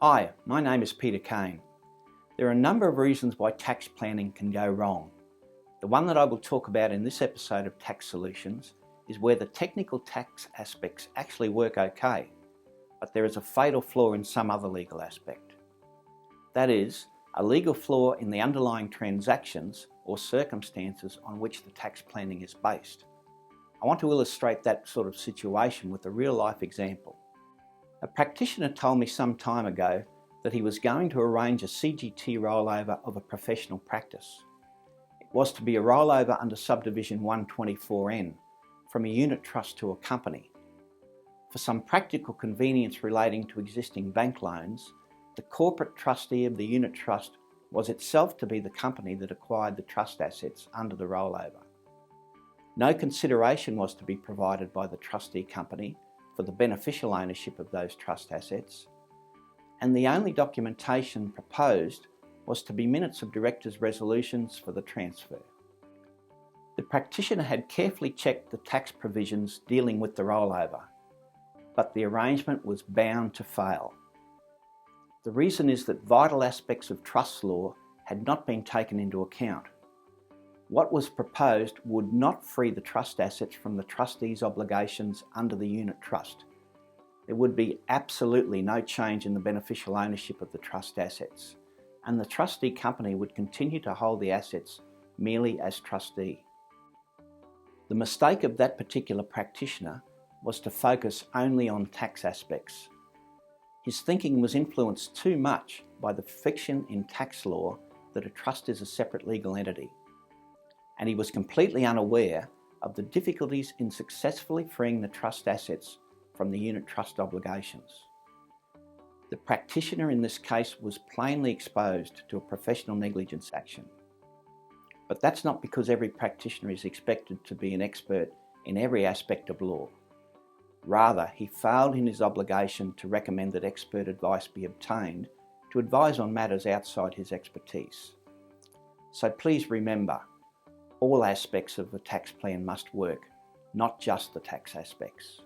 Hi, my name is Peter Kane. There are a number of reasons why tax planning can go wrong. The one that I will talk about in this episode of Tax Solutions is where the technical tax aspects actually work okay, but there is a fatal flaw in some other legal aspect. That is, a legal flaw in the underlying transactions or circumstances on which the tax planning is based. I want to illustrate that sort of situation with a real-life example. A practitioner told me some time ago that he was going to arrange a CGT rollover of a professional practice. It was to be a rollover under subdivision 124N from a unit trust to a company. For some practical convenience relating to existing bank loans, the corporate trustee of the unit trust was itself to be the company that acquired the trust assets under the rollover. No consideration was to be provided by the trustee company for the beneficial ownership of those trust assets, and the only documentation proposed was to be minutes of directors' resolutions for the transfer. The practitioner had carefully checked the tax provisions dealing with the rollover, but the arrangement was bound to fail. The reason is that vital aspects of trust law had not been taken into account. What was proposed would not free the trust assets from the trustee's obligations under the unit trust. There would be absolutely no change in the beneficial ownership of the trust assets, and the trustee company would continue to hold the assets merely as trustee. The mistake of that particular practitioner was to focus only on tax aspects. His thinking was influenced too much by the fiction in tax law that a trust is a separate legal entity, and he was completely unaware of the difficulties in successfully freeing the trust assets from the unit trust obligations. The practitioner in this case was plainly exposed to a professional negligence action. But that's not because every practitioner is expected to be an expert in every aspect of law. Rather, he failed in his obligation to recommend that expert advice be obtained to advise on matters outside his expertise. So please remember, all aspects of the tax plan must work, not just the tax aspects.